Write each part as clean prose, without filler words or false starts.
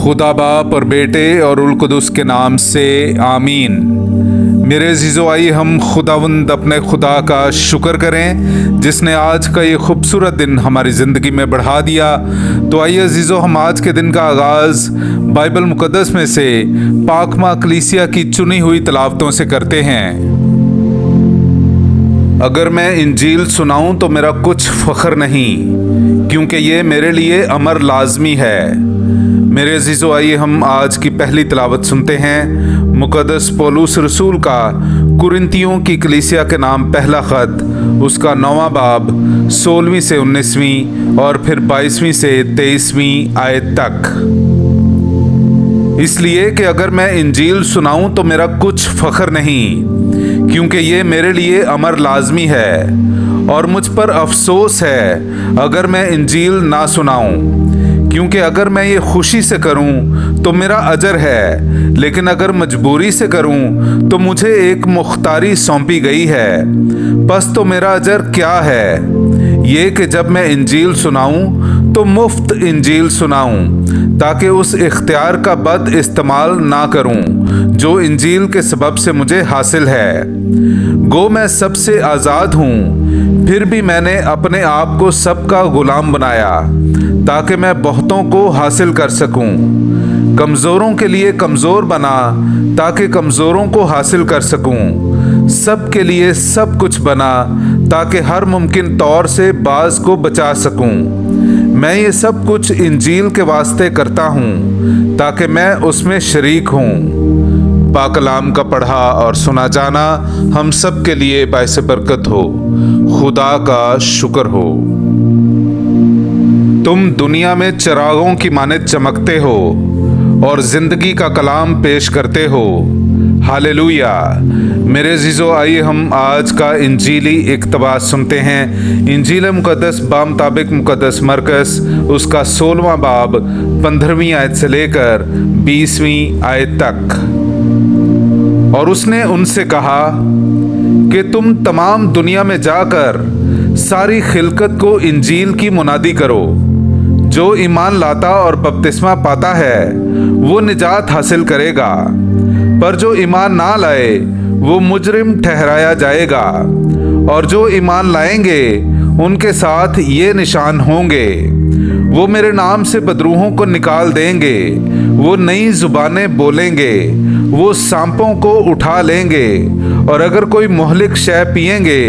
खुदा बाप और बेटे और उल कुदुस के नाम से आमीन। मेरे अजीज़ो, आइए हम खुदावंद अपने खुदा का शुक्र करें जिसने आज का ये खूबसूरत दिन हमारी ज़िंदगी में बढ़ा दिया। तो आइए अजीज़ो, हम आज के दिन का आगाज़ बाइबल मुक़द्दस में से पाकमा कलीसिया की चुनी हुई तलावतों से करते हैं। अगर मैं इंजील सुनाऊं तो मेरा कुछ फ़ख्र नहीं, क्योंकि ये मेरे लिए अमर लाजमी है। मेरे अजीज़ो, आइए हम आज की पहली तलावत सुनते हैं। मुक़द्दस पौलुस रसूल का कुरिन्थियों की कलीसिया के नाम पहला ख़त, उसका 9वां बाब 16वीं से 19वीं और फिर 22वीं से 23वीं आयत तक। इसलिए कि अगर मैं इंजील सुनाऊं तो मेरा कुछ फ़ख्र नहीं, क्योंकि ये मेरे लिए अमर लाजमी है, और मुझ पर अफसोस है अगर मैं इंजील ना सुनाऊं, क्योंकि अगर मैं ये खुशी से करूं तो मेरा अजर है, लेकिन अगर मजबूरी से करूं तो मुझे एक मुख्तारी सौंपी गई है। बस तो मेरा अजर क्या है? ये कि जब मैं इंजील सुनाऊं तो मुफ्त इंजील सुनाऊं, ताकि उस इख्तियार का बद इस्तेमाल ना करूं जो इंजील के सबब से मुझे हासिल है। गो मैं सबसे आज़ाद हूँ, फिर भी मैंने अपने आप को सबका गुलाम बनाया, ताकि मैं बहुतों को हासिल कर सकूं। कमज़ोरों के लिए कमज़ोर बना, ताकि कमज़ोरों को हासिल कर सकूं। सब के लिए सब कुछ बना, ताकि हर मुमकिन तौर से बाज़ को बचा सकूं। मैं ये सब कुछ इंजील के वास्ते करता हूँ, ताकि मैं उसमें शरीक हूँ। पाक कलाम का पढ़ा और सुना जाना हम सब के लिए बाइस बरकत हो। खुदा का शुक्र हो। तुम दुनिया में चिरागों की मानित चमकते हो और जिंदगी का कलाम पेश करते हो। हालेलुया। मेरे अजीज़ो, आइए हम आज का इंजीली इक़्तिबास सुनते हैं। इंजील मुक़द्दस बामुताबिक मुक़द्दस मरकस, उसका 16वां बाब 15वीं आयत से लेकर 20वीं आयत तक। और उसने उनसे कहा कि तुम तमाम दुनिया में जाकर सारी खिलकत को इंजील की मुनादी करो। जो ईमान लाता और बपतिस्मा पाता है वो निजात हासिल करेगा, पर जो ईमान ना लाए वो मुजरिम ठहराया जाएगा। और जो ईमान लाएंगे उनके साथ ये निशान होंगे, वो मेरे नाम से बदरूहों को निकाल देंगे, वो नई जुबानें बोलेंगे, वो सांपों को उठा लेंगे, और अगर कोई मुहलिक शय पिएंगे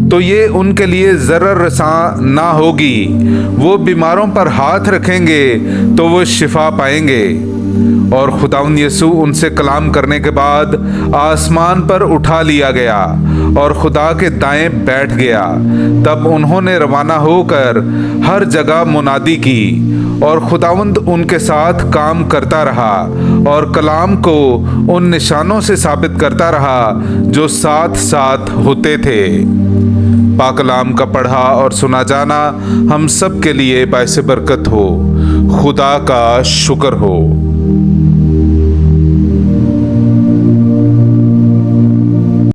तो ये उनके लिए ज़रर रसां ना होगी। वो बीमारों पर हाथ रखेंगे तो वो शिफा पाएंगे। और खुदावंद यसू उनसे कलाम करने के बाद आसमान पर उठा लिया गया और खुदा के दाएं बैठ गया। तब उन्होंने रवाना होकर हर जगह मुनादी की, और खुदावंद उनके साथ काम करता रहा और कलाम को उन निशानों से साबित करता रहा जो साथ साथ होते थे। पाक कलाम का पढ़ा और सुना जाना हम सब के लिए बाइस बरकत हो। खुदा का शुक्र हो।